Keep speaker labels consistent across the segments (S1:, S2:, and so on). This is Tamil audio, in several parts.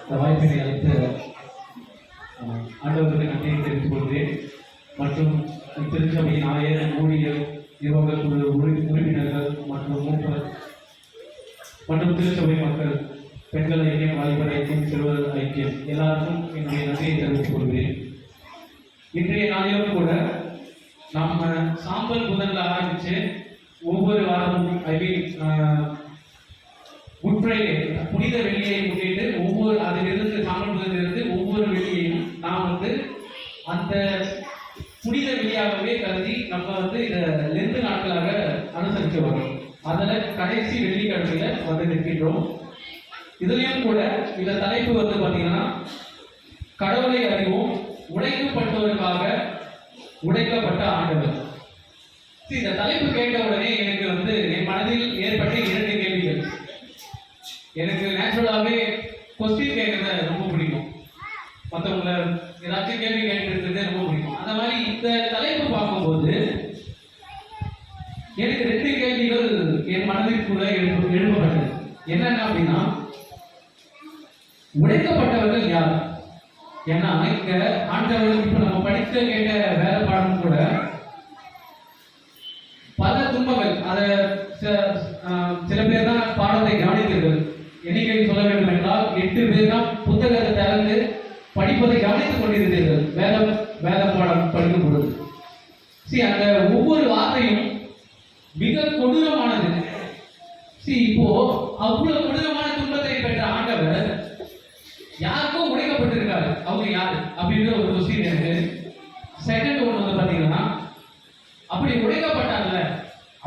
S1: இந்த வாய்ப்பினை அளித்த ஆண்டவர்களுக்கு நன்றியை தெரிவித்துக் கொள்கிறேன். மற்றும் திருச்சபையின் ஆயர், ஊழியர், நிர்வாக குழு உறுப்பினர்கள் மற்றும் மூப்பர் மற்றும் திருச்சபை மக்கள், பெண்கள் ஐக்கியம், வாலிபர் ஐக்கியம், சிறுவர் ஐக்கியம் எல்லாருக்கும் என்னுடைய நன்றியை தெரிவித்துக் கொள்கிறேன். இன்றைய நாளிலும் கூட நாம் சாம்பல் புதன்ல ஆரம்பிச்சு ஒவ்வொரு வாரமும் குட் ஃப்ரைடே புனித வெள்ளியை முன்னிட்டு ஒவ்வொரு அதிலிருந்து சாம்பல் புதனிலிருந்து ஒவ்வொரு வெள்ளியையும் நாம் அந்த புனித வெள்ளியாகவே கருதி நம்ம இதை 2 நாட்களாக அனுசரித்து வரோம். அதில் கடைசி வெள்ளிக்கிழமையில நிற்கின்றோம். இதுலயும் கூட இந்த தலைப்பு பார்த்தீங்கன்னா கடவுளை அறிவோம், உடைக்கப்பட்டவருக்காக உடைக்கப்பட்ட ஆண்டவர். இந்த தலைப்பு கேட்ட உடனே எனக்கு என் மனதில் ஏற்பட்ட 2 கேள்விகள். எனக்கு நேச்சுரலாகவே கொஸ்டின் கேட்கறது ரொம்ப பிடிக்கும். மற்றவங்களை ஏதாச்சும் கேள்வி கேட்கறது ரொம்ப பிடிக்கும். அந்த மாதிரி இந்த தலைப்பு பார்க்கும்போது எனக்கு 2 கேள்விகள் என் மனதிற்குள்ள எழுப்பப்பட்டது. என்னென்ன அப்படின்னா, உடைக்கப்பட்டவர்கள் யார்? ஏன்னா இங்க ஆண்டவர்கள் இப்ப நம்ம படிக்க கேட்ட வேலை பாடம் கூட பல துன்பங்கள், அதை சில பேர் தான் பாடத்தை கவனித்தீர்கள். எண்ணிக்கை சொல்ல வேண்டும் என்றால் 8 பேர் தான் புத்தகத்தை திறந்து படிப்பதை கவனித்துக் கொண்டிருந்தீர்கள் வேத பாடம் படிக்கும் பொழுது. அந்த ஒவ்வொரு வார்த்தையும் மிக கொடூரமானது. இப்போ அவ்வளவு கொடூரமான துன்பத்தை பெற்ற ஆண்டவர் யாருக்கோ உடைக்கப்பட்டிருக்காரு. அவங்க யாரு அப்படின்ற ஒரு கொஸ்டின் எனக்கு. செகண்ட் ஒன்று பார்த்தீங்கன்னா, அப்படி உடைக்கப்பட்டார்ல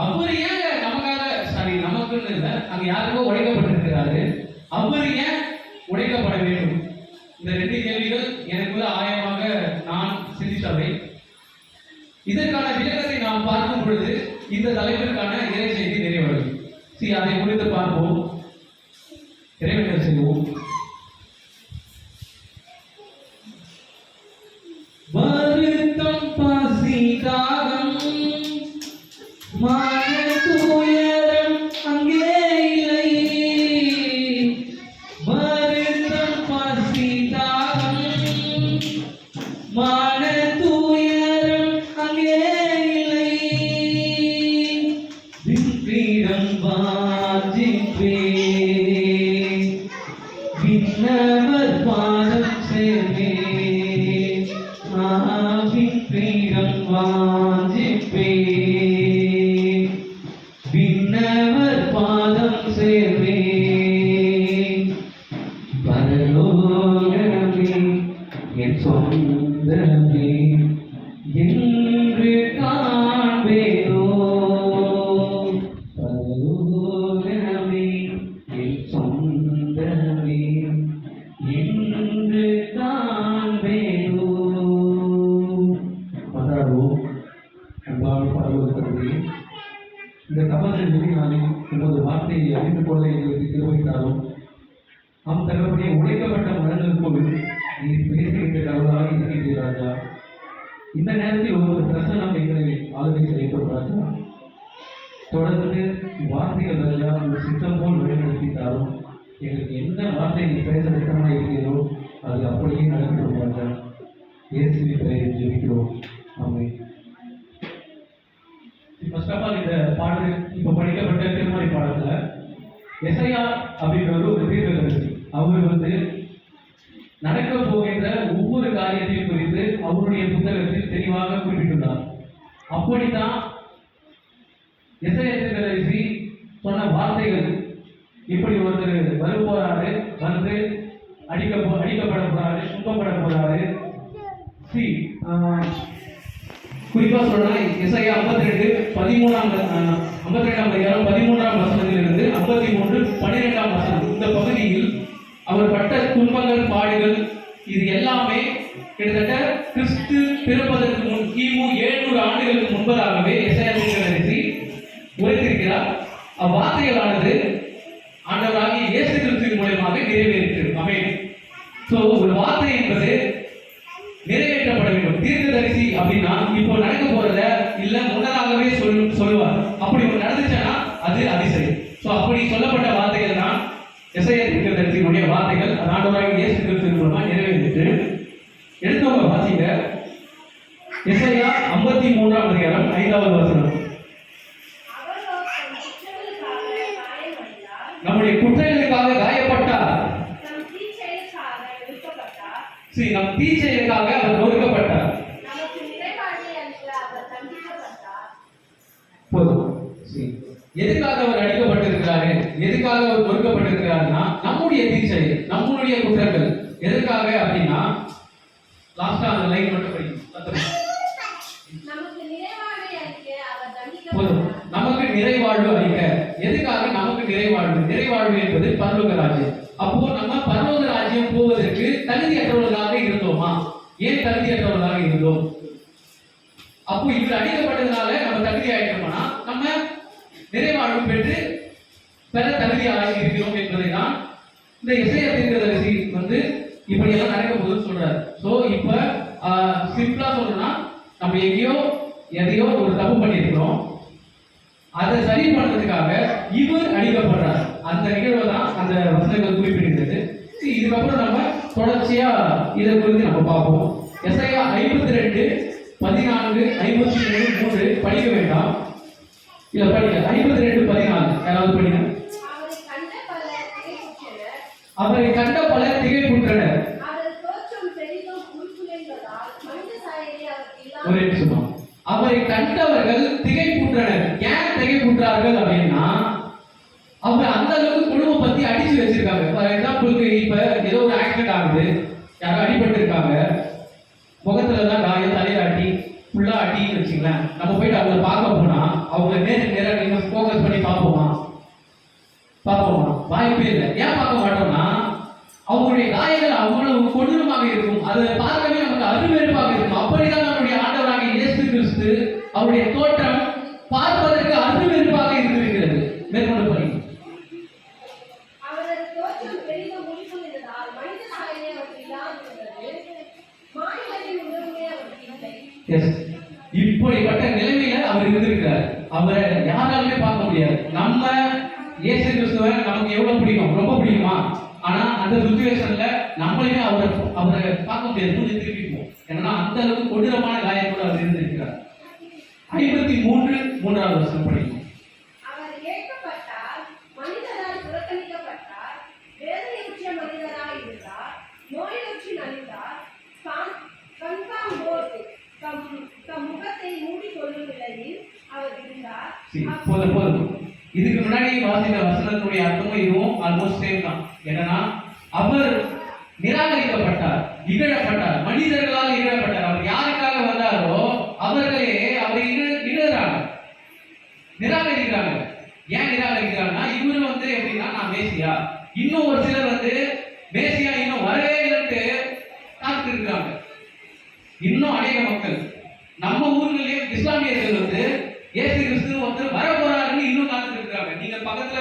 S1: அவர் ஏன் நமக்காக, நமக்குன்னு இல்லை, அங்க யாருக்கோ உடைக்கப்பட்டிருக்கிறாரு, அவர் ஏன் உடைக்கப்பட வேண்டும்? இந்த 2 கேள்விகள் எனக்குள்ள ஆழமாக நான் சிந்தித்தவை. இதற்கான விளக்கத்தை நாம் பார்க்கும் பொழுது இந்த தலைப்பிற்கான இறை செய்தி நிறைவடையும். அதை குறித்து பார்ப்போம். இறைவன் செய்வோம். வருத்தம், பசி, தாகம், துயரம் அங்கே இல்லை. வருத்தம், பசி, தாகம், துயரம் அங்கே இல்லை. விண்பீடம் வாஞ்சிப்பே, விண்ணவர் பாதம் சேர்வே. விண்பீடம் வாஞ்சிப்பே, விண்ணவர் பாதம் சேர்வே. பரலோகமே என் சொந்தமே என்று காண்பேனோ. பரலோகமே என் சொந்தமே என்று காண்பேனோ. மன்றாடுவோம். அன்பான பரலோகத்தந்தையே, இந்த தபசின் நாளில் உமது வார்த்தையை அறிந்து கொள்ள எங்களுக்கு திருவைத்தாலும் நம் தகப்படிய உடைக்கப்பட்ட மனங்களுக்குள் நீர் பேசுகின்ற கடவுளாக இருக்கின்ற ராஜா, இந்த நேரத்தில் ஒவ்வொரு பிரசனம் எங்களை ஆளுகை செய்யப்படும் ராஜா. தொடர்ந்து வார்த்தைகள் ராஜா உங்கள் சித்தம் போல் வழிநடத்தித்தாலும் எங்களுக்கு எந்த வார்த்தை நீ பேச திட்டமாக இருக்கிறதோ அது அப்படியே நடக்கிறோம் ராஜா. இயேசுவின் பெயரில் ஜெபிக்கிறோம். ஆமென். ஃபர்ஸ்ட் ஆஃப் ஆல் இந்த பாடல் இப்போ படிக்கப்பட்ட திருமறை பாடத்துல எசையா அப்படின்றவர் ஒரு தீர்க்கதரிசி. அவர் நடக்க போகின்ற ஒவ்வொரு காரியத்தையும் குறித்து அவருடைய புத்தகத்தில் தெளிவாக குறிப்பிட்டுள்ளார். அப்படித்தான் எசையா தீர்க்கதரிசி சொன்ன வார்த்தைகள், இப்படி ஒருத்தர் வரும்போறாரு, அடிக்கப்பட போறாரு, துன்பப்பட போறாரு. குறிப்பா சொல்றா எசையா 52:13 13ஆம் வசனத்திலிருந்து 53:12ஆம் வசனம், இந்த பகுதியில் அவர் பட்ட துன்பங்கள், பாடுகள், இது எல்லாமே கிட்டத்தட்ட கிறிஸ்து பிறப்பதற்கு முன் கிமு 700 ஆண்டுகளுக்கு முன்பதாகவே எசையா தீர்க்கதரிசி உரைத்திருக்கிறார். அவ்வார்த்தைகளானது ஆண்டவராகிய இயேசு கிறிஸ்துவின் மூலமாக நிறைவேறிற்று. ஆமென். ஒரு வார்த்தை என்பது நிறைவேற்றப்பட வேண்டும். தீர்க்கதரிசி அப்படின்னா இப்போ நடக்க போறத இல்ல முன்னதாகவே சொல்லுவார். அப்படி ஒரு நடந்துச்சுன்னா அது அதிசயம். அப்படி சொல்லப்பட்ட வார்த்தைகள் தான் எசையா தீர்க்கதரிசியினுடைய தீர்க்கதரிசியினுடைய வார்த்தைகள் அது ஆண்டவராகிய இயேசு கிறிஸ்து மூலமா நிறைவேறிட்டு எடுத்தவங்க வாசிங்க. எசையா 53ஆம் அதிகாரம் 5வது வசனம். நம்முடைய குற்றங்களுக்காக காயப்பட்டார், நம் தீச்செயலுக்காக அவர் நொறுக்கப்பட்டார். போதும். எதுக்காக அவர் அடிக்கப்பட்டிருக்கிறாரு, எதுக்காக அவர் நொறுக்கப்பட்டிருக்கிறாருன்னா நம்முடைய தீச்செயல், நம்முடைய குற்றங்கள். எதற்காக அப்படின்னா லாஸ்டா அந்த லைன் மட்டும் படிக்கணும். போதும். நமக்கு நிறைவாழ்வு அளிக்க. எதுக்காக நமக்கு நிறைவாழ்வு? நிறைவாழ்வு என்பது பரலோக ராஜ்யம். அப்போ நம்ம பரலோக ராஜ்யம் போவதற்கு தகுதியற்றவர்களாக இருந்தோமா? ஏன் தகுதியற்றவர்களாக இருந்தோம்? அப்போ இவர் அடிக்கப்பட்டதுனால நம்ம தகுதி ஆயிட்டோம்னா நம்ம நிறைவாழ்வு பெற்று பெற தகுதியாக இருக்கிறோம் என்பதை தான் இந்த எசையா தீர்க்கதரிசி இப்படி எல்லாம் நடக்க போகுதுன்னு சொல்றாரு. ஸோ இப்போ சிம்பிளா சொல்லணும்னா நம்ம எதையோ ஒரு தப்பு பண்ணியிருக்கிறோம், அதை சரி பண்றதுக்காக இவர் அடிக்கப்படுறார். அந்த நிகழ்வை தான் அந்த வசனங்கள் குறிப்பிடுகிறது. இதுக்கப்புறம் நம்ம தொடர்ச்சியா இதை குறித்து நம்ம பார்ப்போம். எசையா 52, 14, 57, 3 படிக்க வேண்டாம். இல்ல படிக்க 52, 14 யாராவது படிங்க. அவரை கண்ட பலர் திகைப்புற்றனர். ஒரே நிமிஷம். அவரை கண்டவர்கள் திகைப்புற்றனர். ஏன் திகைப்புற்றார்கள் அப்படின்னா அவங்க அந்த அளவுக்கு குடும்ப பத்தி அடிச்சு வச்சிருக்காங்க. ஃபார் எக்ஸாம்பிளுக்கு இப்ப ஏதோ ஒரு ஆக்சிடென்ட் ஆகுது, யாரும் அடிபட்டு இருக்காங்க, முகத்துல தான் காயம், தலையாட்டி ஃபுல்லா அடின்னு வச்சுங்களேன். நம்ம போயிட்டு அவங்களை பார்க்க போனா அவங்க நேரம் நீங்க ஃபோக்கஸ் பண்ணி பார்ப்போமா? வாய்ப்பே இல்லை. ஏன் பார்க்க மாட்டோம்னா அவங்களுடைய காயங்கள் அவ்வளவு கொடூரமாக இருக்கும். அதை பார்க்கவே நமக்கு அருவருப்பாக இருக்கும். அப்படிதான் நம்முடைய ஆண்டவராகிய இயேசு கிறிஸ்து அவருடைய தோற்றம் பார்ப்பதற்கு அருவருப்பாக இருந்திருக்கிறது. மேற்கொண்டு படிங்க. இப்படிப்பட்ட நிலைமையில அவர் இருந்திருக்கிறார். அவரை யாராலுமே பார்க்க முடியாது. நம்ம இயேசு கிறிஸ்துவை நமக்கு எவ்வளவு பிடிக்கும், ரொம்ப பிடிக்குமா? ஆனா அந்த சுச்சுவேஷன்ல நம்மளுமே அவரை பார்க்க முடியாது, மூஞ்சி திருப்பிக்குவோம். ஏன்னா அந்த அளவுக்கு கொடூரமான காயத்தோடு அவர் இருந்திருக்கிறார். 53, 3வது வசனம் படிக்கும். போதும். இதுக்கு முன்னாடி வாசித்த வசனத்துடைய அர்த்தமும் இதுவும் ஆல்மோஸ்ட் சேம் தான். என்னன்னா அவர் நிராகரிக்கப்பட்டார், இகழப்பட்டார், மனிதர்களால் இகழப்பட்டார். அவர் யாருக்காக வந்தாரோ அவர்களே அவரை இகழறாங்க, நிராகரிக்கிறாங்க. ஏன் நிராகரிக்கிறாங்கன்னா இவரு எப்படின்னா நான் மேசியா, இன்னும் ஒரு சிலர் மேசியா இன்னும் வரவே இல்லைன்னு காத்துட்டு இருக்காங்க. இன்னும் அநேக மக்கள் நம்ம ஊர்களிலே இஸ்லாமியர்கள் இயேசு கிறிஸ்து வர போறாருன்னு இன்னும் காத்துட்டு இருக்காங்க. நீங்க பக்கத்துல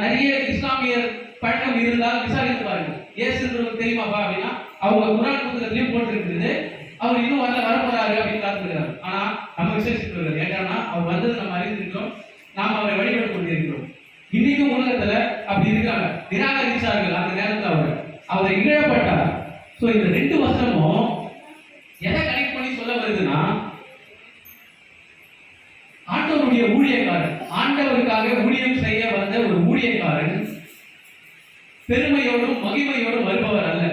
S1: நிறைய இஸ்லாமியர் பழக்கம் இருந்தால் விசாரித்து பாருங்க. இயேசு தெரியுமாப்பா அப்படின்னா அவங்க குர்ஆன் புத்தகத்திலையும் போட்டிருக்கிறது. அவர் இன்னும் வர போறாரு அப்படின்னு காத்துக்கிறார். ஆனா நம்ம விசேஷித்து வருது. ஏன்னா அவர் வந்தது நம்ம அறிந்திருக்கிறோம், நாம் அவரை வழிபட்டு கொண்டிருக்கிறோம். இன்னைக்கும் உலகத்துல அப்படி இருக்காங்க, நிராகரிச்சார்கள். அந்த நேரத்தில் அவரை இகழப்பட்டார். ஸோ இந்த 2 வசனமும் எதை கனெக்ட் பண்ணி சொல்ல வருதுன்னா ஆண்டவருடைய ஊழியக்காரன், ஆண்டவருக்காக ஊழியம் செய்ய வந்த ஒரு ஊழியக்காரன் பெருமையோடும் மகிமையோடும் வருபவர் அல்ல.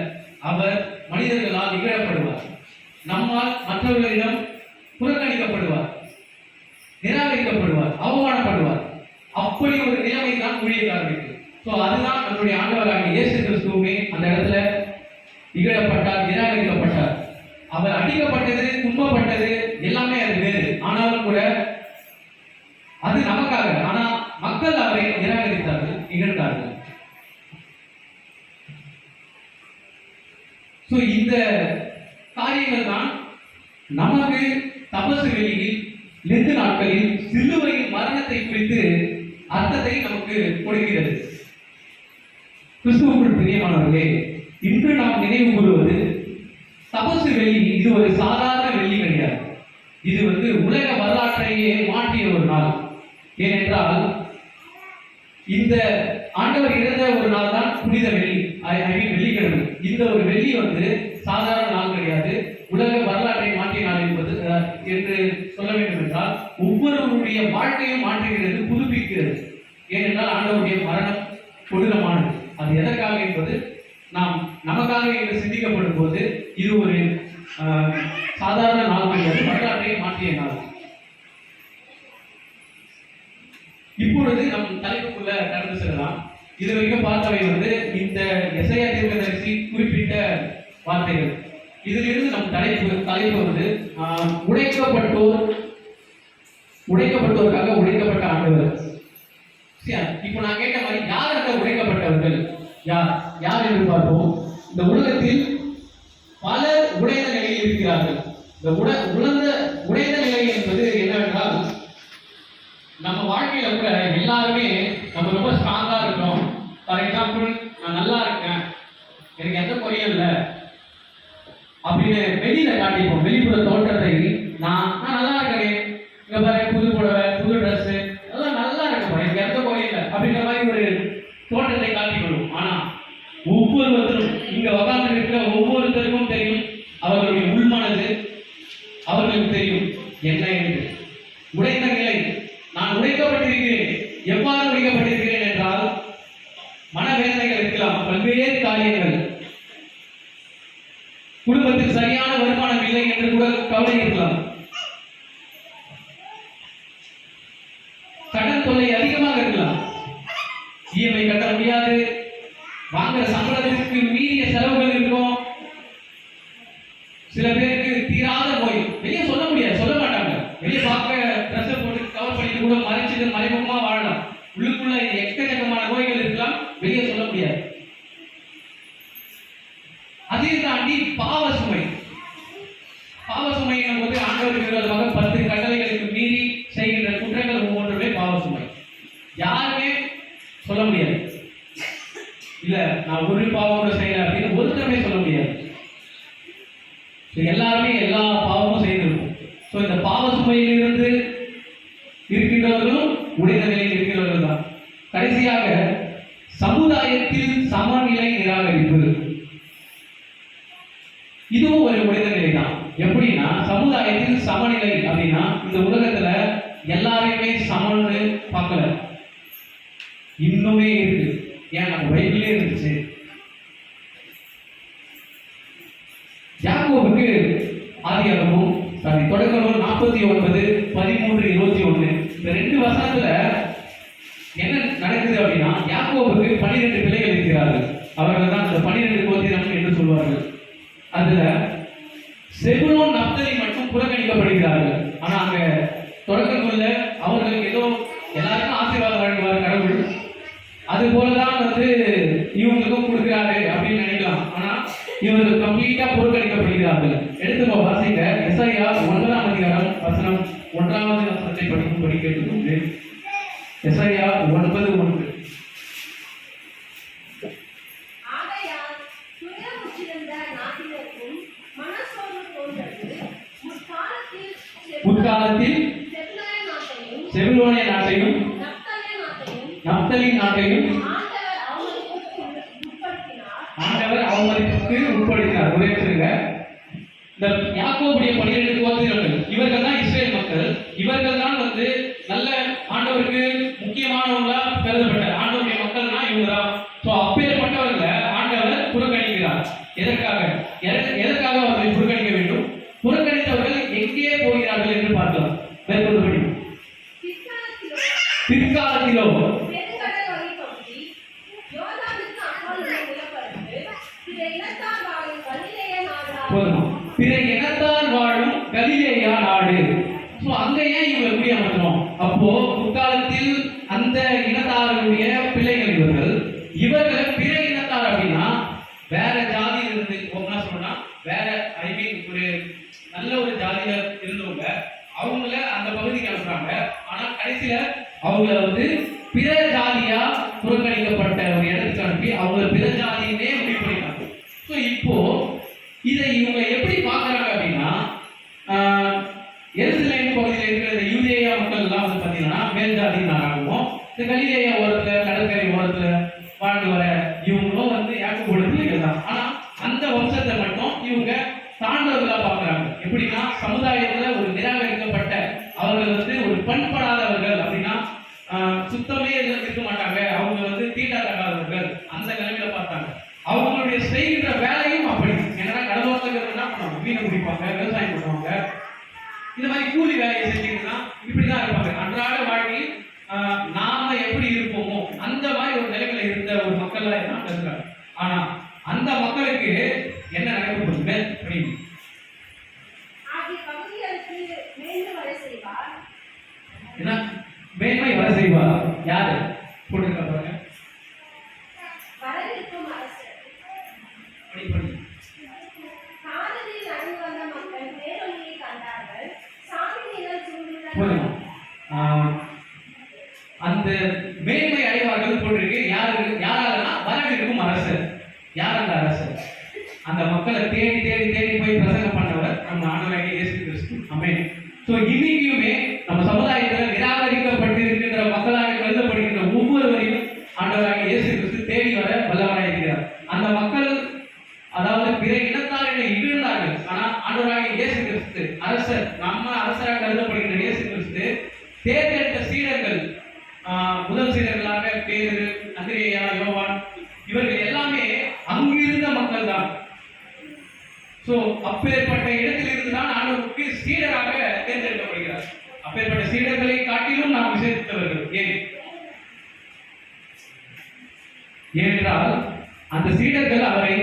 S1: அவர் மனிதர்களால் இகழப்படுவார், நம்மால் மற்றவர்களிடம் புறக்கணிக்கப்படுவார், நிராகரிக்கப்படுவார், அவமானப்படுவார். அப்படி ஒரு நிலைமை தான் ஊழியக்காரனுக்கு. ஸோ அதுதான் நம்முடைய ஆண்டவராகிய இயேசு கிறிஸ்துவுமே அந்த இடத்துல இகழப்பட்டார், நிராகரிக்கப்பட்டார். அவர் அடிக்கப்பட்டது, துன்பப்பட்டது எல்லாமே அது வேறு. ஆனாலும் கூட அது நமக்காக. ஆனா மக்கள் அவரை நிராகரித்தார்கள், இகழ்ந்தார்கள். சோ இந்த காரியங்கள் தான் நமக்கு தபசு வெளியில் நெடு நாட்களில் சிலுவையின் மரணத்தை குறித்து அர்த்தத்தை நமக்கு கொடுக்கிறது. கிறிஸ்துவுக்குள் பிரியமானவர்களே, இன்று நாம் நினைவு கூறுவது தபசு வெள்ளி. இது ஒரு சாதாரண வெள்ளி கிடையாது. இது உலக வரலாற்றையே மாற்றிய ஒரு நாள். ஏனென்றால் இந்த ஆண்டவர் இறந்த ஒரு நாள் தான் புனித வெள்ளி, வெள்ளிக்கிழமை. இந்த ஒரு வெள்ளி வந்து சாதாரண நாள் கிடையாது, உலக வரலாற்றை மாற்றிய நாள் என்பது என்று சொல்ல வேண்டும் என்றால் ஒவ்வொருவருடைய வாழ்க்கையும் மாற்றுகிறது, புதுப்பிக்கிறது. ஏனென்றால் ஆண்டவருடைய மரணம் கொடூரமானது. அது எதற்காக என்பது நாம் நமக்காக என்று சிந்திக்கப்படும் போது இது ஒரு சாதாரண நாள் கிடையாது, வரலாற்றை மாற்றிய நாள். இப்பொழுது நம் தலைப்புக்குள்ள கடந்து செல்லலாம். இது வரைக்கும் பார்த்தவை வந்து இந்த எசையா தீர்க்கதரிசி குறிப்பிட்ட வார்த்தைகள். இதிலிருந்து நம் தலைப்பு வந்து உடைக்கப்பட்டோருக்காக உடைக்கப்பட்ட ஆண்டவர். இப்போ நான் கேட்ட மாதிரி யார் அந்த உடைக்கப்பட்டவர்கள், யார் என்று பார்ப்போம். இந்த உலகத்தில் பலர் உடைந்த நிலையில் இருக்கிறார்கள். இந்த உடைந்த நிலை என்பது என்னவென்றால், நம்ம வாழ்க்கையில கூட எல்லாருமே நம்ம ரொம்ப ஸ்ட்ராங்கா இருக்கோம். ஃபார் எக்ஸாம்பிள், நான் நல்லா இருக்கேன், எனக்கு எந்த குறையும் இல்லை அப்படின்னு வெளியில காட்டிப்போம். வெளிப்புற தோற்றத்தை நான் நல்லா இருக்கேன், இங்க பாரு புது புடவை, புது ட்ரெஸ், அதெல்லாம் நல்லா இருக்கும், எனக்கு எந்த குறையும் இல்லை அப்படின்ற மாதிரி ஒரு தோற்றத்தை காட்டிக்கொள்ளும். ஆனா ஒவ்வொருவரும் இங்க உட்கார்ந்து இருக்கிற ஒவ்வொருத்தருக்கும் தெரியும் அவர்களுடைய உள்மனது, அவர்களுக்கு தெரியும் என்ன என்று. உடைந்த நிலை, நான் உடைக்கப்பட்டிருக்கிறேன். எவ்வாறு உடைக்கப்பட்டிருக்கிறேன் என்றால், மனவேதனைகள் இருக்கலாம், பல்வேறு காரியங்கள், குடும்பத்தில் சரியான வருமானம் இல்லை என்று கூட கவலை இருக்கலாம், கடன் தொல்லை அதிகமாக இருக்கலாம், இஎம்ஐ கட்ட முடியாது, வாங்குற சம்பளத்திற்கு மீறிய செலவுகள் இருக்கும், சில பேருக்கு தீராத நோய், வெளியே சொல்ல முடியாது, சொல்ல மாட்டாங்க, வெளியே பார்க்க ட்ரெஸ் போட்டு கவர் பண்ணிட்டு கூட மறைச்சிட்டு மறைமுகமா வாழலாம். உள்ளுக்குள்ள எக்கச்சக்கமான நோய்கள் இருக்கலாம், வெளியே சொல்ல முடியாது. அதையும் தாண்டி பாவ சுமை போது ஆண்டவருக்கு விரோதமாக 10 கட்டளைகளுக்கு மீறி செய்கின்ற குற்றங்கள் ஒவ்வொன்றுமே பாவ சுமை. யாருமே சொல்ல முடியாது, இல்ல நான் ஒரு பாவம் செய்யல அப்படின்னு ஒருத்தருமே சொல்ல முடியாது. எல்லாருமே எல்லா பாவமும் செய்திருக்கும். இந்த பாவ சுமையிலிருந்து இருக்கின்றவர்களும் உடைந்த நிலையில் இருக்கிறவர்கள் தான். கடைசியாக சமுதாயத்தில் சமநிலை நிராகரிப்பு, இதுவும் ஒரு உடைந்த நிலை தான். எப்படின்னா, சமுதாயத்தில் சமநிலை அப்படின்னா, இந்த உலகத்துல எல்லாரையுமே சமன்னு பார்க்கல, இன்னுமே இருக்கு. ஏன் நம்ம பைபிளே இருந்துச்சு. யாக்கோபுக்கு ஆதியாகமம் தொடக்கம் 49:13-21 இந்த 2 வசனத்துல என்ன நடக்குது அப்படின்னா, யாக்கோபுக்கு 12 பிள்ளைகள் இருக்கிறார்கள். அவர்கள் தான் இந்த 12 கோத்திரம் என்று சொல்வார்கள். அதுல செபுலோன், நப்தலி மட்டும் புறக்கணிக்கப்படுகிறார்கள். ஆனா அங்க தொடக்கங்கள்ல அவர்களுக்கு ஏதோ எல்லாருக்கும் ஆசீர்வாதம் வழங்குவார் கடவுள், அது போலதான் வந்து இவங்களுக்கும் கொடுக்கிறாரு அப்படின்னு நினைக்கலாம். ஆனா இவர்கள் கம்ப்ளீட்டா புறக்கணிக்கப்படுகிறார்கள். எடுத்துக்கோ, வாசிங்க. எசாயா 9ஆம் அதிகாரம் வசனம் 1வது வசனத்தை படிக்கும்படி கேட்டுக்கொண்டு, எசாயா 9:1. முற்காலத்தில் செபுலோனிய நாட்டையும் நப்தலி நாட்டையும் ஆண்டவர் அவமதிப்புக்கு உட்படுத்தினார். ஒரே சொல்லுங்க, இந்த யாக்கோபுடைய 12 கோத்திரங்கள், இவர்கள் தான் இஸ்ரேல் மக்கள். இவர்கள் தான் வந்து நல்ல ஆண்டவருக்கு முக்கியமானவங்களா கருதப்பட்டார். ஆண்டவருடைய மக்கள்னா இவங்க தான். அப்பேற்பட்டவர்களை ஆண்டவர் புறக்கணிக்கிறார். எதற்காக அவர்களை புறக்கணிக்க வேண்டும்? புறக்கணித்தவர்கள் எங்கே போகிறார்கள் என்று பார்க்கலாம். மேற்கொண்டு பிற்காலத்திலோ பிற இனத்தார் வாழும் கலிலேயா நாடு. அங்க ஏன் இவங்க குடியமர்த்தணும்? அப்போ முற்காலத்தில் அந்த இனத்தாருடைய பிள்ளைகள் இவர்கள் பிற இனத்தார் அப்படின்னா வேற ஜாதியில் இருந்து ஒன்னா சொன்னா வேற ஒரு நல்ல ஒரு ஜாதியில இருந்தவங்க, அவங்கள அந்த பகுதிக்கு அனுப்புறாங்க. ஆனா கடைசியில அவங்கள வந்து பிற ஜாதியா புறக்கணிக்கப்பட்ட ஒரு இடத்துக்கு அனுப்பி அவங்கள பிற ஜாதியினே முடிவு பண்ணிட்டாங்க. இப்போ இதை இவங்க எப்படி பார்க்கறாங்க அப்படின்னா, எருசலேம் பகுதியில் இருக்கிற யூதேயா மக்கள் எல்லாம் வந்து பார்த்தீங்கன்னா மேல் ஜாதியினராகவும், இந்த கலிலேயா ஓரத்துல கடற்கரை ஓரத்துல அவருடைய செய்கின்ற வேலையும் அப்படி. என்னன்னா கடலோரத்தில் என்ன பண்ணுவாங்க, மீனை பிடிப்பாங்க, விவசாயம் பண்ணுவாங்க, இந்த மாதிரி கூலி வேலையை செஞ்சீங்கன்னா இப்படிதான் இருப்பாங்க. அன்றாட வாழ்க்கையில் நாம எப்படி இருப்போமோ அந்த மாதிரி ஒரு நிலைமையில இருந்த ஒரு மக்கள் தான் இருக்கிறாங்க. ஆனா அந்த மக்களுக்கு என்ன நடக்கப்படுது அப்படின்னு என்ன மேன்மை வர செய்வார். யாரு போட்டிருக்க பாருங்க. அந்த மேன்மை அடைவார்கள் போட்டிருக்கு. யாராலனா வரவிருக்கும் அரசர். யார் அந்த அரசர்? அந்த மக்களை தேடி தேடி தேடி போய் பிரசங்கம் பண்ணவர் நம்ம ஆண்டவராகிய இயேசு கிறிஸ்து. ஆமென். சோ இன்னைக்குமே நம்ம சமுதாயத்தில் நிராகரிக்கப்பட்டிருக்கின்ற மக்களாக கருதப்படுகின்ற ஒவ்வொருவரையும் ஆண்டவராகிய இயேசு கிறிஸ்து தேடி வர வல்லவராக இருக்கிறார். அந்த மக்கள் அதாவது பிற இனத்தார்கள் இகழ்ந்தார்கள். ஆனா ஆண்டவராகிய இயேசு கிறிஸ்து அரசர், நம்ம அரசராக கருதப்படுகின்ற இயேசு கிறிஸ்து தேர்ந்தெடுத்த சீடர்கள், முதல் சீடர்களாக பேதுரு, அந்திரேயா, யோவான், இவர்கள் எல்லாமே அங்கிருந்த மக்கள் தான். சோ அப்பேற்பட்ட இடத்தில் இருந்துதான் ஆண்டவருக்கு சீடராக தேர்ந்தெடுக்கப்படுகிறார். அப்பேற்பட்ட சீடர்களை காட்டிலும் நாம் விசேஷித்தவர்கள். ஏனென்றால் அந்த சீடர்கள் அவரை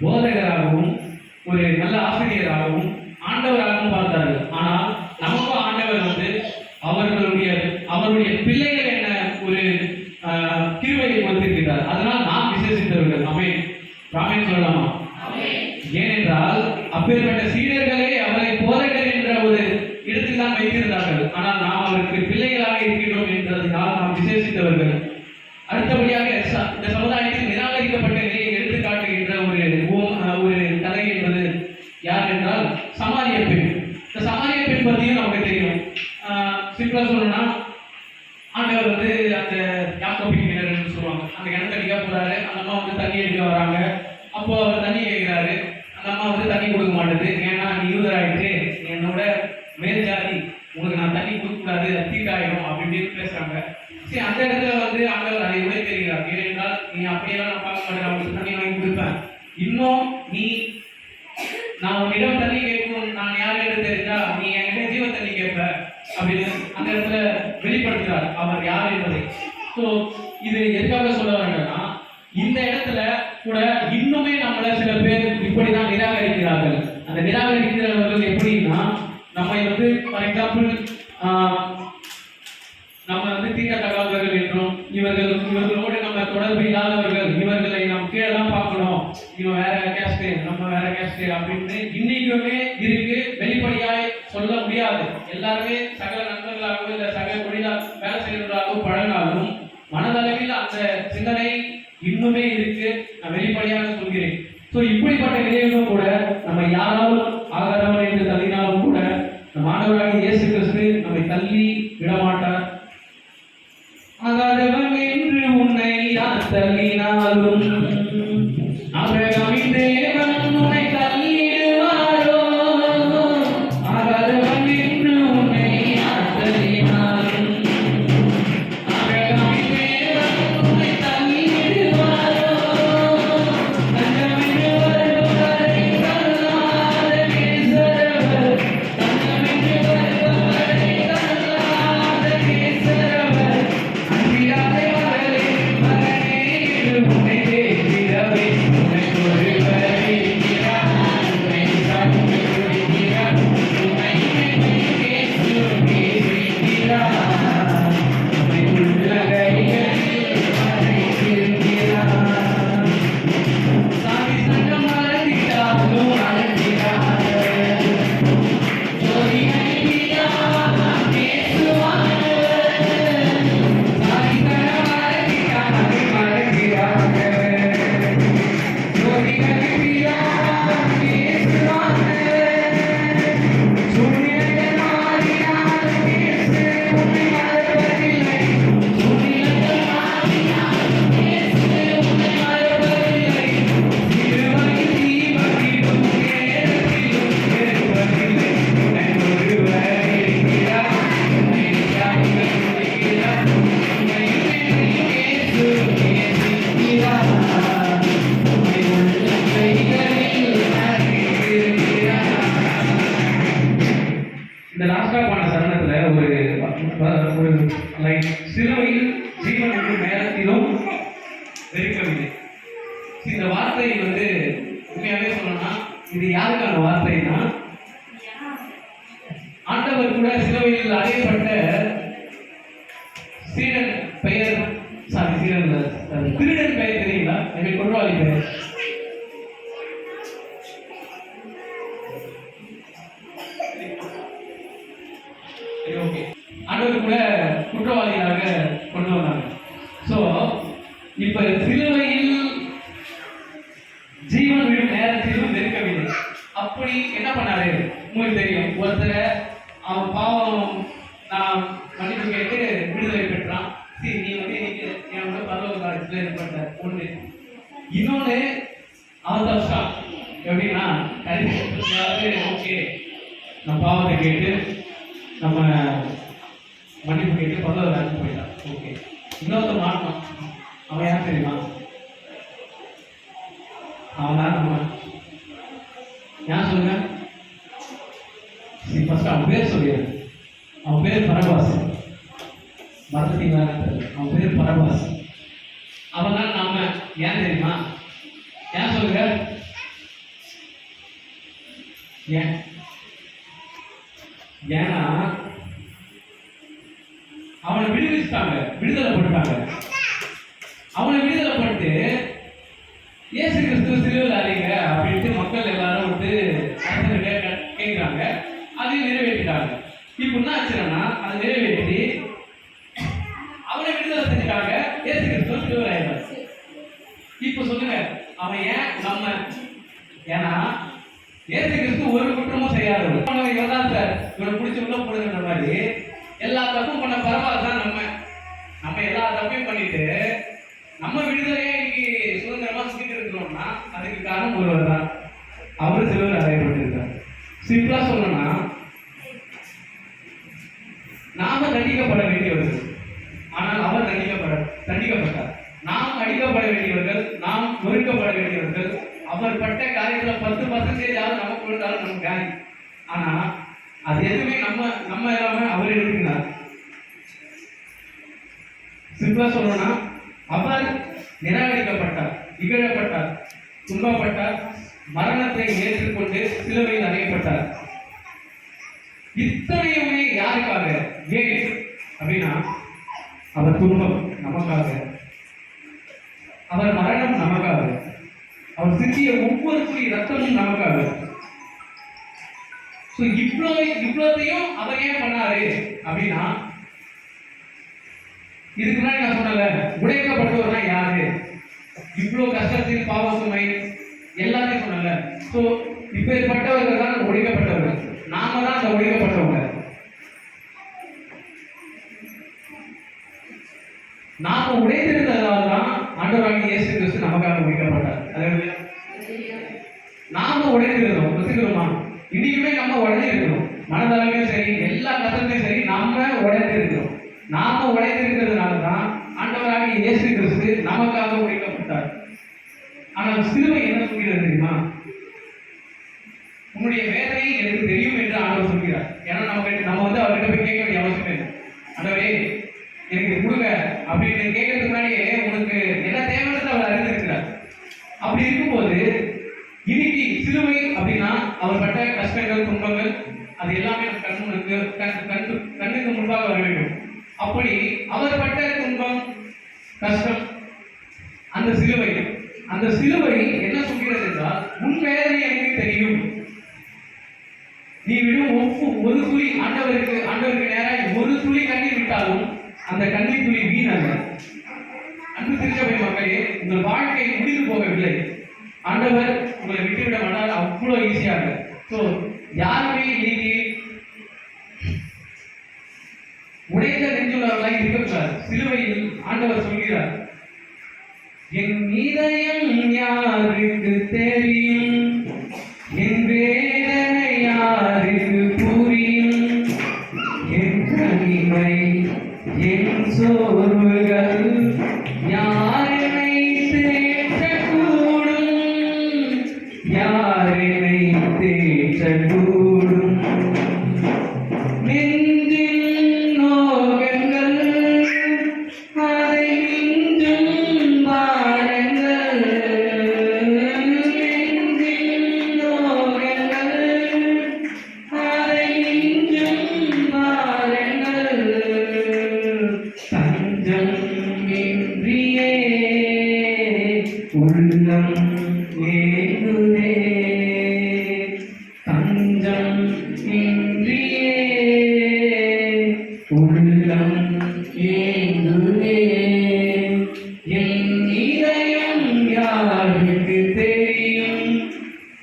S1: போதகராகவும் ஒரு நல்ல ஆசிரியராகவும் ஆண்டவராகவும் பார்த்தார்கள். ஆனால் நமக்கும் ஆண்டவர் அவருடைய பிள்ளைகள் என ஒரு கிருபையை கொடுத்திருக்கிறார். அதனால் நாம் விசேஷித்தவர்கள். ஆமென். ஆமென் சொல்லலாமா? ஏனென்றால் அப்பேற்பட்ட சீடர்களே அவரை போதகர் என்ற ஒரு இடத்தில் தான் வைத்திருந்தார்கள். ஆனால் நாம் அவருக்கு பிள்ளைகளாக இருக்கின்றோம் என்றதனால் நாம் விசேஷித்தவர்கள். அடுத்தபடியாக இந்த சமுதாயத்தில் நிராகரிக்கப்பட்ட நிலையை எடுத்து காட்டுகின்ற ஒரு கதை என்பது யார் என்றால் சமாரிய பெண். இந்த சமாரிய பெண் பற்றியும் நமக்கு தெரியும். சிம்பிளா சொல்லணும்னா ஆண்டவர் அந்த யாக்கோபின் கிணறுன்னு சொல்லுவாங்க. அந்த கிணத்து அடிக்க போறாரு. அந்த அம்மா தண்ணி எடுக்க வராங்க. அப்போ அவர் தண்ணி கேட்கிறாரு. அந்த அம்மா தண்ணி கொடுக்க மாட்டேது. ஏன்னா நீ யூதராயிட்டு, என்னோட மேல் ஜாதி, உங்களுக்கு நான் தண்ணி கொடுக்க கூடாது, தீட்டாயிடும் அப்படின்னு பேசுறாங்க. சரி, அந்த இடத்துல ஆண்டவர் அதை உடை தெரிகிறார். ஏனென்றால் நீ அப்படியெல்லாம் நான் பார்க்க மாட்டேன், அவங்களுக்கு தண்ணி வாங்கி கொடுப்பேன். இன்னும் நான் உன்னிடம் தண்ணி கேட்கும் நான் யார் என்று தெரிஞ்சா நீ என்கிட்ட ஜீவ தண்ணி கேட்ப அப்படின்னு அந்த இடத்துல வெளிப்படுத்துகிறார் அவர் யார் என்பதை. ஸோ இது எதுக்காக சொல்ல வேண்டாம்னா, இந்த இடத்துல கூட இன்னுமே நம்மள சில பேர் இப்படிதான் நிராகரிக்கிறார்கள். அந்த நிராகரிக்கிறவர்கள் எப்படின்னா, நம்ம ஃபார் எக்ஸாம்பிள் நம்ம தீண்டத்தகாதவர்கள் என்றும் இவர்களோடு நம்ம தொடர்பு இல்லாதவர்கள், இவர்களை நாம் கீழே தான் பார்க்கணும், இவன் வேற கேஸ்ட் நம்ம வேற கேஸ்ட் அப்படின்னு இன்னைக்குமே இருக்கு. வெளிப்படையாய் சொல்ல முடியாது. எல்லாருமே சக நண்பர்களாகவும் இல்லை சக தொழிலாக வேலை செய்வர்களாகவும் பழகினாலும் மனதளவில் அந்த சிந்தனை இன்னுமே இருக்கு. நான் வெளிப்படையாக சொல்கிறேன். ஸோ இப்படிப்பட்ட நிலையிலும் கூட நம்ம யாராலும் ஆகாதவன் என்று தள்ளினாலும் கூட நம் ஆண்டவராகிய இயேசு கிறிஸ்து நம்மை தள்ளி விடமாட்டார். ஆகாதவன் என்று உன்னை யார் தள்ளினாலும் அவரகமின் தேவன் உன்னை தள்ளிடுவாரோ. ஆகாதவன் என்று உன்னை யார் தள்ளினாலும் அவரகமின் தேவன் உன்னை தள்ளிடுவாரோ. தஞ்சமென்று வருபவரை தள்ளாதவே இது யாருக்கான வார்த்தைன்னா, ஆண்டவர் கூட சிலுவையில் அறையப்பட்ட சீடன் பெயர், சீடன் திருடன் பெயர் தெரியுங்களா? குற்றவாளி பெயர் ஆண்டவர் கூட குற்றவாளியாக கொண்டு வந்தாங்க. ஸோ இப்ப சிலுவையில் ஜீவன் விடும் நேரத்திலும் நெருக்கவில்லை. அப்படி என்ன பண்ணாரு உங்களுக்கு தெரியும். ஒருத்தரை அவன் பாவம் நான் மன்னிப்பு கேட்டு விடுதலை பெற்றான். சரி, நீ வந்து இன்னைக்கு என்னோட பரலோக காலத்தில் ஏற்பட்ட ஒண்ணு. இன்னொன்னு அவுட் ஆஃப் ஸ்டாக். எப்படின்னா ஓகே நம்ம பாவத்தை கேட்டு நம்ம மன்னிப்பு கேட்டு பரலோக காலத்துக்கு போயிட்டான். ஓகே, இன்னொருத்த மாட்டான். அவன் யார் தெரியுமா? அவன் தான் நம்ம ஏன் சொல்லுங்க. ஃபர்ஸ்ட் அவன் பேர் சொல்லிடு. அவன் பேர் பரபாஸ். மறந்துட்டீங்களா? அவன் பேர் பரபாஸ். அவன் தான் நாம. ஏன் தெரியுமா? ஏன் சொல்லுங்க. ஏன்? ஏன்னா அவனை விடுவிச்சுட்டாங்க, விடுதலை பண்ணிட்டாங்க. அவனை விடுதலை பண்ணிட்டு இயேசு கிறிஸ்து சிலுவையில் அறையுங்க அப்படின்ட்டு மக்கள் எல்லாரும் வந்து கேட்கிறாங்க. அதையும் நிறைவேற்றிட்டாங்க. இப்போ என்ன ஆச்சுன்னா, அதை நிறைவேற்றி அவனை விடுதலை செஞ்சுட்டாங்க. இயேசு கிறிஸ்து சிலுவையில் ஆயிடுறாரு. இப்போ சொல்லுங்க, அவன் ஏன் நம்ம? ஏன்னா இயேசு கிறிஸ்து ஒரு குற்றமும் செய்யாதவர். இவன் சார் இவனை பிடிச்சி உள்ள போடுங்கிற மாதிரி எல்லா தப்பும் பண்ண பரவாயில்ல தான். நம்ம எல்லா தப்பையும் பண்ணிட்டு நம்ம விடுதலையே இன்னைக்கு சுதந்திரமா சுத்திட்டு இருக்கிறோம்னா அதுக்கு காரணம் ஒருவர் தான். அவரு சிலுவையில் அறையப்பட்டிருக்கார். சிம்பிளா சொல்லணும்னா, நாம தண்டிக்கப்பட வேண்டியவர்கள், ஆனால் அவர் தண்டிக்கப்பட்டார். நாம் அடிக்கப்பட வேண்டியவர்கள், நாம் நொறுக்கப்பட வேண்டியவர்கள். அவர் பட்ட காரியத்துல 10% நமக்கு கொடுத்தாலும் நமக்கு காரி. ஆனா அது எதுவுமே நம்ம இல்லாம அவர் எடுக்கிறார். சிம்பிளா சொல்லணும்னா, அவர் நிராகரிக்கப்பட்டார், இகழப்பட்டார், துன்பப்பட்டார், மரணத்தை ஏற்றுக்கொண்டு சிலுவையில் அறையப்பட்டார். இத்தனையுமே யாருக்காக? ஏன் அப்படின்னா, அவர் துன்பம் நமக்காக, அவர் மரணம் நமக்காக, அவர் சிந்திய ஒவ்வொரு துளி ரத்தமும் நமக்காக. இவ்வளோத்தையும் அவர் ஏன் பண்ணாரு அப்படின்னா, இதுக்கு முன்னாடி நான் சொன்னல, உடைக்கப்பட்டவர்னா யாரு? இவ்வளவு கஷ்டத்தில் பாவ சுமை எல்லாத்தையும் சொன்னல. ஸோ இப்பேற்பட்டவர்கள் தான் உடைக்கப்பட்டவர்கள். நாம தான் அந்த உடைக்கப்பட்டவங்க. நாம உடைத்திருந்ததால் தான் ஆண்டவராகிய இயேசு கிறிஸ்து நமக்காக உடைக்கப்பட்டார். அதாவது நாம உடைத்திருந்தோம், ஒத்துக்கிறோமா? இன்னைக்குமே நம்ம உடைஞ்சிருக்கிறோம். மனதளவிலும் சரி, எல்லா கஷ்டத்தையும் சரி, நாம உடைந்திருக்கிறோம். நாம உடைந்திருக்கிறதுனால தான் ஆண்டவராகிய இயேசு கிறிஸ்து நமக்காக உடைக்கப்பட்டார். ஆனால் சிலுவை என்ன சொல்கிறது தெரியுமா? உன்னுடைய வேதனை எனக்கு தெரியும் என்று ஆண்டவர் சொல்கிறார். ஏன்னா நம்ம வந்து அவர்கிட்ட போய் கேட்க வேண்டிய அவசியம் இல்லை. ஆண்டவரே எனக்கு கொடுங்க அப்படின்னு கேட்கறதுக்கு முன்னாடியே உனக்கு என்ன தேவைன்னு அவர் அறிந்திருக்கிறார். அப்படி இருக்கும்போது இன்னைக்கு சிலுவை அப்படின்னா அவர் பட்ட கஷ்டங்கள், துன்பங்கள், அது எல்லாமே கண்ணுக்கு முன்பாக வர வேண்டும். அப்படி அவர் பட்ட துன்பம், கஷ்டம், அந்த சிலுவை என்ன சொல்கிறது என்றால், உன் வேதனை எனக்கு தெரியும். நீ விடும் ஒரு துளி ஆண்டவருக்கு நேராக ஒரு துளி கண்ணீர் விட்டாலும் அந்த கண்ணீர் துளி வீண் அல்ல. அன்பு திருச்சபை மக்களே, உங்கள் வாழ்க்கை முடிந்து போகவில்லை. ஆண்டவர் உங்களை விட்டுவிட மாட்டார் அவ்வளவு ஈஸியாக. ஸோ யாருமே இன்னைக்கு உடைந்த நெஞ்சுள்ளவர்களாக இருக்கக்கூடாது. சிலுவையில் ஆண்டவர் சொல்கிறார், என் இதயம் யாருக்கு தெரியும், என் வேதனை யாருக்கு புரியும், என் தனிமை, என் சோர்வுகள் யாரை தேற்றக்கூடும், யாரை தேற்றக்கூடும்.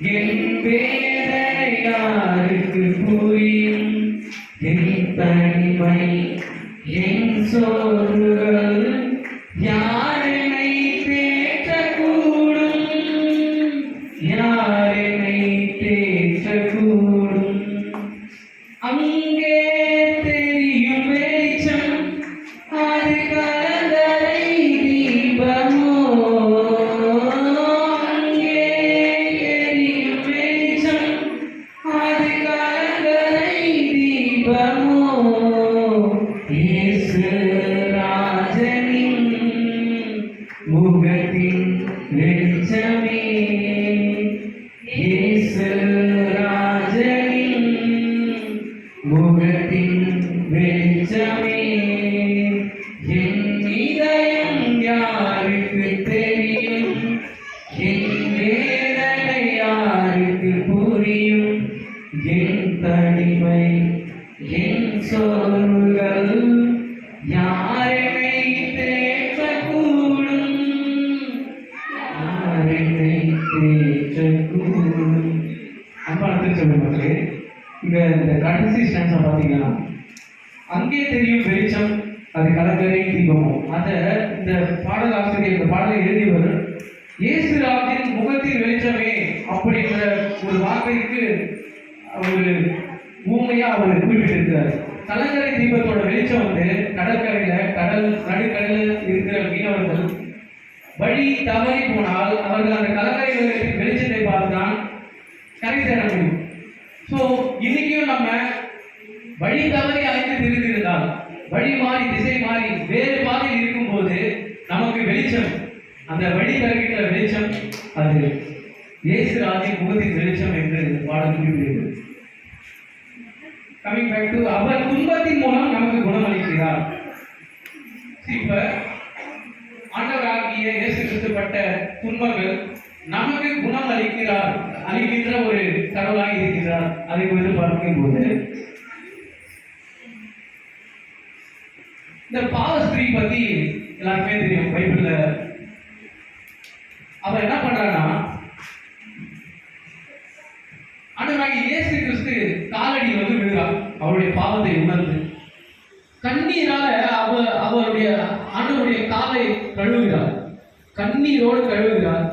S1: என் வேதனை யாருக்கு புரியும்? என் தனிமை, என் சோர்வுகள் யார் என்னை தேற்றக்கூடும்? யார் என்னை தேற்றக்கூடும்? அங்கே தெரியும் வெளிச்சம், அது கலங்கரை தீபமோ? அங்கே தெரியும் வெளிச்சம், அது கலங்கரை தீபமோ? இயேசு ராஜனின் முகத்தின் வெளிச்சமே, இயேசு ராஜனின் முகத்தின் வெளிச்சமே. என் இதயம் யாருக்கு தெரியும்? என் வேதனை யாருக்கு புரியும்? என் தனிமை, என் சோர்வுகள் யார் என்னை தேற்றக்கூடும்? யார் என்னை தேற்றக்கூடும்? அன்பான திருச்சபை மக்களே, இந்த கடைசி ஸ்டான்ஸா பார்த்தீங்கன்னா, அங்கே தெரியும் வெளிச்சம், அது கலங்கரை தீபமும். அதை இந்த பாடலாசிரியர் இந்த பாடலை எழுதியவர் இயேசுராஜின் முகத்தின் வெளிச்சமே அப்படின்ற ஒரு வார்த்தைக்கு ஒரு ஊமையா அவர் குறிப்பிட்டிருக்கிறார். கலங்கரை தீபத்தோட வெளிச்சம் வந்து கடற்கரையில நடுக்கடலில் இருக்கிற மீனவர்கள் வழி தவறி போனால் அவர்கள் அந்த கலங்கரை வெளிச்சத்தை பார்த்துதான் கரை சேர முடியும். ஸோ இன்னைக்கும் நம்ம வழி தவறி அழைத்து திருந்திருந்தால், வழி மாறி திசை மாறி வேறு பாதையில் இருக்கும்போது நமக்கு வெளிச்சம், அந்த வழி தருகின்ற வெளிச்சம், அது இயேசுராஜின் முகத்தின் வெளிச்சம் என்று பாடல் குறிப்பிடுகிறது. கமிங் பேக் டு, அவர் துன்பத்தின் மூலம் நமக்கு குணமளிக்கிறார். இப்ப ஆண்டவராகிய இயேசு கிறிஸ்து பட்ட துன்பங்கள் நமக்கு குணம் அளிக்கின்ற ஒரு கடவுளாக இருக்கிறார். அதை குறித்து பார்க்கும்போது இந்த பாவஸ்திரீ பத்தி எல்லாருக்குமே தெரியும். பைபிள்ல அவர் என்ன பண்றான்னா, ஆண்டவராகிய இயேசு கிறிஸ்து காலடி வந்து விழுகிறார். அவருடைய பாவத்தை உணர்ந்து கண்ணீரால அவருடைய ஆண்டவருடைய காலை கழுவுகிறார், கண்ணீரோடு கழுவுகிறார்.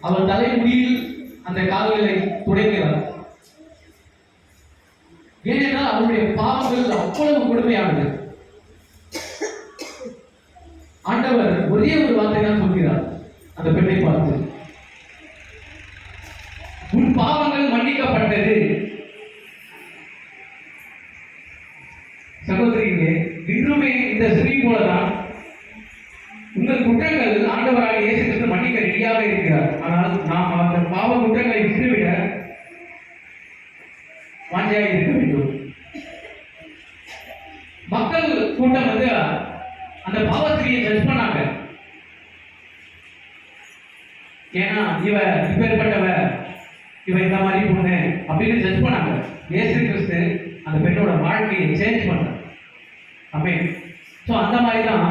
S1: அவர் தலைமுடியில் அந்த கால்களை துடைக்கிறார். ஏனென்றால் அவருடைய பாவங்கள் அவ்வளவு கொடுமையானது. ஆண்டவர் ஒரே ஒரு வார்த்தை தான் சொல்கிறார் அந்த பெண்ணை பார்த்து, உன் பாவங்கள் மன்னிக்கப்பட்டது. சகோதரிகளே, இன்றுமே இந்த ஸ்திரீ போலதான் உங்கள் குற்றங்கள் ஆண்டவராக இயேசு கிறிஸ்து மன்னிக்க ரெடியாக இருக்கிறார். ஆனால் நாம் அந்த பாவ குற்றங்களை விட்டுவிட வாஞ்சியாக இருக்க வேண்டும். மக்கள் கூட்டம் வந்து அந்த பாவஸ்திரியை ஜட்ஜ் பண்ணாங்க. ஏன்னா இப்பேற்பட்டவ, இவ இந்த மாதிரி பொண்ணு அப்படின்னு ஜட்ஜ் பண்ணாங்க. இயேசு கிறிஸ்து அந்த பெண்ணோட வாழ்க்கையை சேஞ்ச் பண்ணார். அப்பே ஸோ அந்த மாதிரி தான்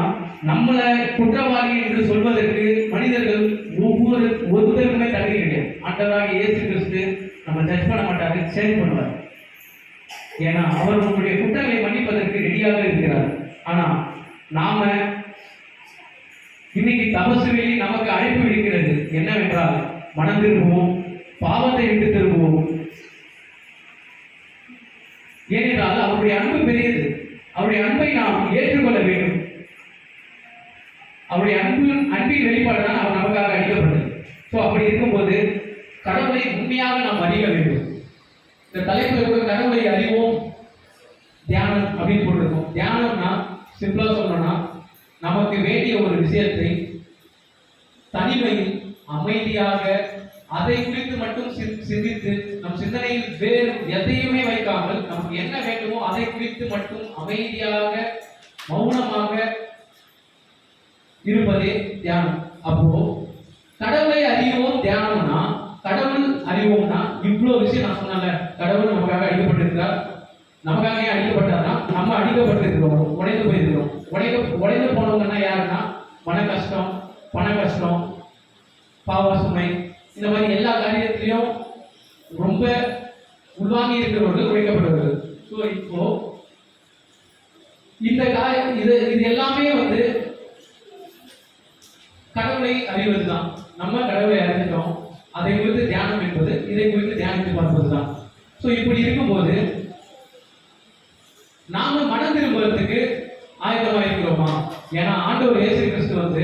S1: நம்மளை குற்றவாளி என்று சொல்வதற்கு மனிதர்கள் ஒருத்தருக்குமே தகுதி கிடையாது. ஆண்டவராக இயேசு கிறிஸ்து நம்ம ஜட்ஜ் பண்ண மாட்டாரு, சேஞ்ச் பண்ணுவார். ஏன்னா அவர் நம்முடைய குற்றங்களை மன்னிப்பதற்கு ரெடியாக இருக்கிறார். ஆனா நாம இன்னைக்கு தபசு வேலி நமக்கு அழைப்பு விடுக்கிறது என்னவென்றால், மனம் திரும்புவோம், பாவத்தை விட்டு திரும்புவோம். ஏனென்றால் அவருடைய அன்பு பெரியது. அவருடைய அன்பை நாம் ஏற்றுக்கொள்ள வேண்டும். அவருடைய அன்பின் வெளிப்பாடு தான் அவர் நமக்காக அளிக்கப்பட்டது. ஸோ அப்படி இருக்கும்போது கடவுளை உண்மையாக நாம் அறிய வேண்டும். இந்த தலைப்பில் கூட கடவுளை அறிவோம் தியானம் அப்படின்னு போட்டிருக்கோம். தியானம்னா சிம்பிளா சொல்லணும்னா, நமக்கு வேண்டிய ஒரு விஷயத்தை தனிமையில் அமைதியாக அதை குறித்து மட்டும் சிந்தித்து நம் சிந்தனையில் வேறு எதையுமே வைக்காமல் நமக்கு என்ன வேண்டுமோ அதை குறித்து மட்டும் அமைதியாக மௌனமாக இருப்பதே தியானம். அப்போ கடவுளை அறிவோம் தியானம்னா, கடவுள் அறிவோம்னா இவ்வளவு விஷயம் நான் சொன்னல, கடவுள் நமக்காக அழிக்கப்பட்டிருக்கிறார். நமக்காக ஏன் அழிக்கப்பட்டார்னா, நம்ம அழிக்கப்பட்டிருக்கிறோம், உடைந்து போயிருக்கிறோம். உடைந்து போனவங்கன்னா யாருன்னா, மன கஷ்டம், பண கஷ்டம், பாவ சுமை, இந்த மாதிரி எல்லா காரியத்திலையும் ரொம்ப உள்வாங்கி இருக்கிறவர்கள் உழைக்கப்படுவார்கள். ஸோ இப்போ இந்த இது எல்லாமே வந்து கடவுளை அறிவதுதான். நம்ம கடவுளை அறிஞ்சிட்டோம், அதை குறித்து தியானம் என்பது இதை குறித்து தியானித்து பார்ப்பதுதான். ஸோ இப்படி இருக்கும்போது நாம மனம் திரும்புறதுக்கு ஆயத்தமா இருக்கிறோமா? ஏன்னா ஆண்டவர் இயேசு கிறிஸ்து வந்து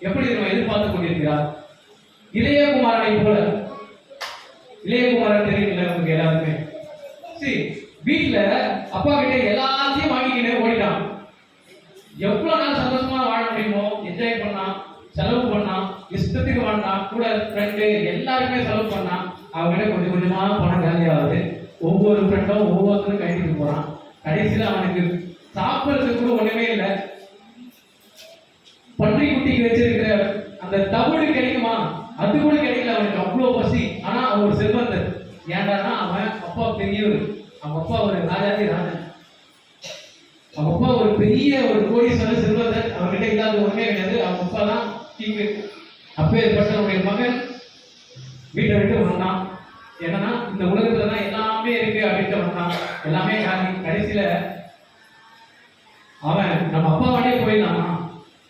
S1: எப்படி நம்ம எதிர்பார்த்து கொண்டிருக்கிறார்? இளையகுமாரனை போல. இளையகுமாரன் தெரியுங்களா உங்களுக்கு எல்லாருமே? சரி, வீட்டுல அப்பா கிட்ட எல்லாத்தையும் வாங்கிக்கிட்டு ஓடிட்டான். எவ்வளவு நாள் சந்தோஷமா வாழ முடியுமோ என்ஜாய் பண்ணான், செலவு பண்ணான், இஷ்டத்துக்கு வாழ்ந்தான், கூட ஃப்ரெண்டு எல்லாருமே செலவு பண்ணான். அவங்ககிட்ட கொஞ்சம் கொஞ்சமா பணம் காலி ஆகுது. ஒவ்வொரு ஃப்ரெண்டும் ஒவ்வொருத்தரும் கைட்டு போறான். கடைசியில் அவனுக்கு சாப்பிட்றதுக்கு கூட ஒண்ணுமே இல்லை. பன்றி குட்டிக்கு வச்சிருக்கிற அந்த தவிடு கிடைக்குமா? அது கூட கிடைக்கல அவனுக்கு, அவ்வளவு பசி. ஆனா அவன் ஒரு செல்வந்தர். ஏன்டானா அவன் அப்பா பெரியவர், அவன் அப்பா ஒரு ராஜாதி ராஜன், அவன் அப்பா ஒரு பெரிய ஒரு கோடீஸ்வரர் செல்வந்தர். அவன்கிட்ட இல்லாத ஒண்ணுமே கிடையாது. அவன் அப்பா தான் கிங்கு. அப்பேற்பட்டவனுடைய மகன் வீட்டை விட்டு வந்தான். என்னன்னா இந்த உலகத்துல தான் எல்லாமே இருக்கு அப்படின்ட்டு வந்தான். எல்லாமே கடைசியில அவன் நம்ம அப்பா வாடே போயிடலாமா,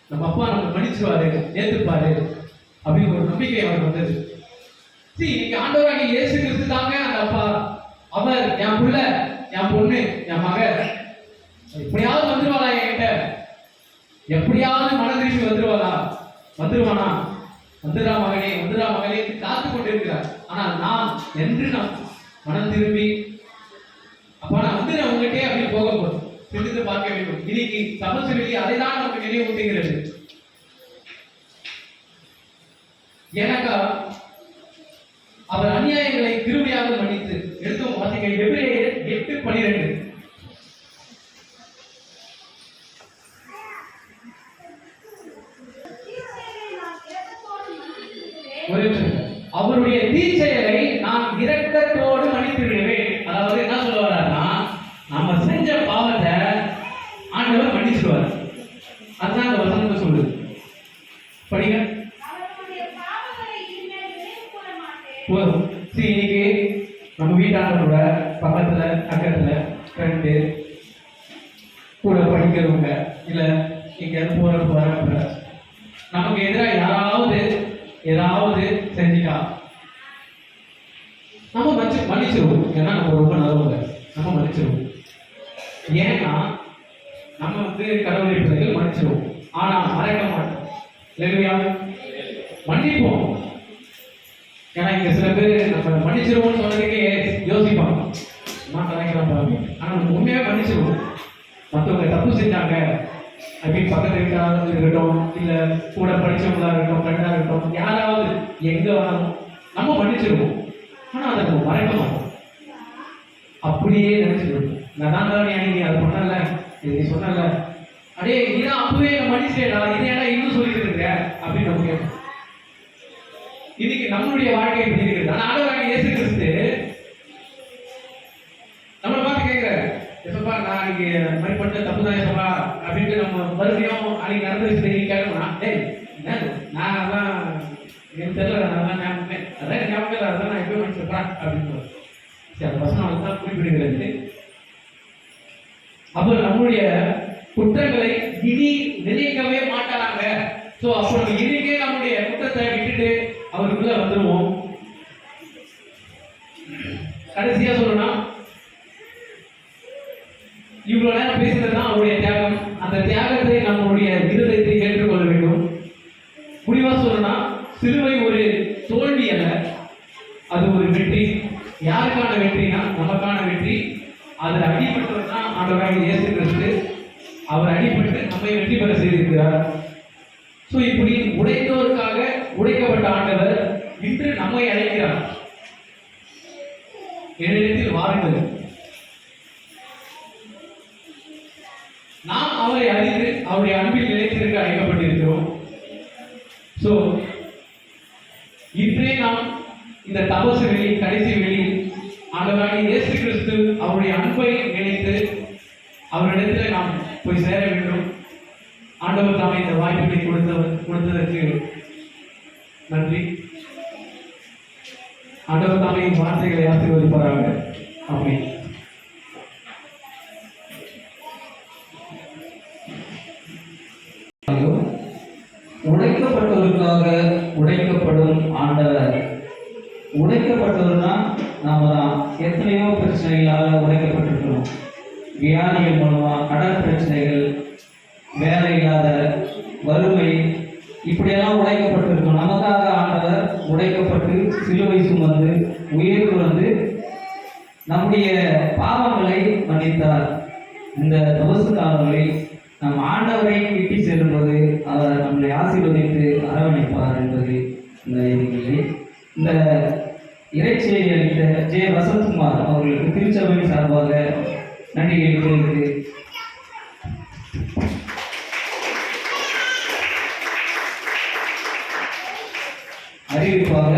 S1: நம்ம அப்பா நம்ம மன்னிச்சுவாரு, ஏத்துப்பாரு அப்படின்னு ஒரு நம்பிக்கை அவனுக்கு வந்தது. சரி, இன்னைக்கு ஆண்டவராகிய இயேசு கிறிஸ்து தாங்க அந்த அப்பா. அவர் என் புள்ள, என் பொண்ணு, என் மக எப்படியாவது வந்துருவாளா என்கிட்ட? எப்படியாவது மன திரும்பி வந்துருவாளா? வந்துருவானா? வந்துரா மகனே, வந்துரா மகனே காத்து கொண்டிருக்கிறார். ஆனால் நான் என்று நான் மனம் திரும்பி அப்பா நான் வந்து உங்ககிட்டே அப்படி போக போறோம், சிந்தித்து பார்க்க வேண்டும். இன்னைக்கு சமஸ்கிருதி அதைதான் நமக்கு நினைவூட்டுகிறது. எனக்கா அவர் அநியாயங்களை கிருபையாக மன்னித்து எடுத்தும் வாசிக்க எபிரேயர் 8:12. அவருடைய தீச்செயலை நான் இரக்கத்தோடு மன்னித்து விடுவேன். அதாவது என்ன சொல்லுவாருன்னா, நம்ம செஞ்ச பாவத்தை ஆண்டவர் மன்னிச்சுடுவார். அதுதான் அந்த வசனத்தை சொல்லுது. படிங்க போதும். சரி, இன்னைக்கு நம்ம வீட்டாளரோட பக்கத்துல அக்கத்துல ஃப்ரெண்டு கூட படிக்கிறவங்க இல்ல எங்கேயாவது போறப்ப நமக்கு எதிராக யாராவது ஏதாவது செஞ்சுட்டா நம்ம மன்னிச்சிருவோம். ஏன்னா நம்ம ரொம்ப நல்லவங்க, நம்ம மன்னிச்சிருவோம். ஏன்னா நம்ம வந்து கடவுளை பிள்ளைகள் மன்னிச்சிருவோம். ஆனா மறைக்க மாட்டோம் இல்லையா? மன்னிப்போம். ஏன்னா இங்க சில பேர் நம்ம மன்னிச்சிருவோம்னு சொன்னதுக்கே யோசிப்பாங்க, கலைக்கலாம் பாருங்க. ஆனா நம்ம உண்மையாக மன்னிச்சிருவோம். மற்றவங்க தப்பு செஞ்சாங்க அப்படின்னு பக்கத்து வீட்டாக இருக்கட்டும், இல்ல கூட படிச்சவங்களா இருக்கட்டும், ஃப்ரெண்டா இருக்கட்டும், யாராவது எங்க வராலும் நம்ம மன்னிச்சிருவோம். ஆனா அதை நம்ம மறைக்க மாட்டோம், அப்படியே நினைச்சிருவோம். நான் தான் நீ அதை பண்ணல, நீ சொன்னல, அடே நீதான் அப்பவே மன்னிச்சேடா, இதே இன்னும் சொல்லிட்டு இருக்க அப்படின்னு நம்ம கேட்போம். இன்னைக்கு நம்மளுடைய வாழ்க்கை எப்படி இருக்குது? ஆனா ஆண்டவராகிய இயேசு கிறிஸ்து நம்மளை பார்த்து கேட்கிறாரு, எப்பப்பா நான் அன்னைக்கு இந்த மாதிரி பண்ண தப்பு தான் எப்பா அப்படின்ட்டு நம்ம மறுபடியும் அன்னைக்கு நடந்து கேட்கணும்னா, டேய் நான் அதான் எனக்கு தெரியல, அதான் ஞாபகமே, அதான் ஞாபகம் இல்லை, அதான் நான் எப்பயும் மனுஷப்பா அப்படின்னு. சரி, அந்த வசனம் அதுதான் குறிப்பிடுகிறது. அப்போ நம்மளுடைய குற்றங்களை இனி நினைக்கவே மாட்டாங்க. ஸோ அப்போ நம்ம இன்னைக்கே நம்முடைய குற்றத்தை விட்டுட்டு அவருக்குள்ள வந்துருவோம். கடைசியா சொல்லணும், இவ்வளவு நேரம் பேசுறதுதான் அவருடைய தியாகம். அந்த தியாகத்தை நம்முடைய இருதயத்தை ஏற்றுக்கொள்ள வேண்டும். முடிவா சொல்லணும், சிலுவை ஒரு தோல்வி அல்ல, அது ஒரு வெற்றி. யாருக்கான வெற்றினா நமக்கான வெற்றி. அதில் அடிபட்டதுதான் ஆண்டவராகிய இயேசு கிறிஸ்து. அவர் அடிபட்டு நம்மை வெற்றி பெற செய்திருக்கிறார். ஸோ இப்படி உடைத்தோருக்காக உடைக்கப்பட்ட ஆண்டவர் இன்று நம்மை அழைக்கிறார், என்னிடத்தில் வாருங்கள். நாம் அவரை அறிந்து அவருடைய அன்பில் நிலைத்திருக்க அழைக்கப்பட்டிருக்கிறோம். ஸோ இன்றே நாம் இந்த தபசு வெளி கடைசி வெளியில் ஆண்டவராகிய இயேசு கிறிஸ்து அவருடைய அன்பை நினைத்து அவரிடத்தில் நாம் போய் சேர வேண்டும். ஆண்டவர் தாமே இந்த வாய்ப்பை கொடுத்ததற்கு நன்றி. ஆண்டவர் தாமே வார்த்தைகளை ஆசீர்வதிப்பாராக. ஆமென். உடைக்கப்பட்டவருக்காக உடைக்கப்படும் ஆண்டவர். உடைக்கப்பட்டவர்னா நாம தான். எத்தனையோ பிரச்சனைகளால் உடைக்கப்பட்டிருக்கிறோம். வியாதிகள் மூலமா, கடன் பிரச்சனைகள், வேலை இல்லாத, வறுமை, இப்படியெல்லாம் உடைக்கப்பட்டிருக்கோம். நமக்காக ஆண்டவர் உடைக்கப்பட்டு சிலுவை சுமந்து உயிர்க்கு வந்து நம்முடைய பாவங்களை மன்னித்தார். இந்த தபசு காலங்களில் நம் ஆண்டவரை கிட்டி செல்லும்போது அவர் நம்மளை ஆசீர்வதித்து அரவணைப்பார் என்பது இந்த இல்லை. இந்த இறைச்சியை அளித்த ஜே வசந்த்குமார் அவர்களுக்கு திருச்சபையின் சார்பாக நன்றியை தெரிவித்து அறிவிப்பாக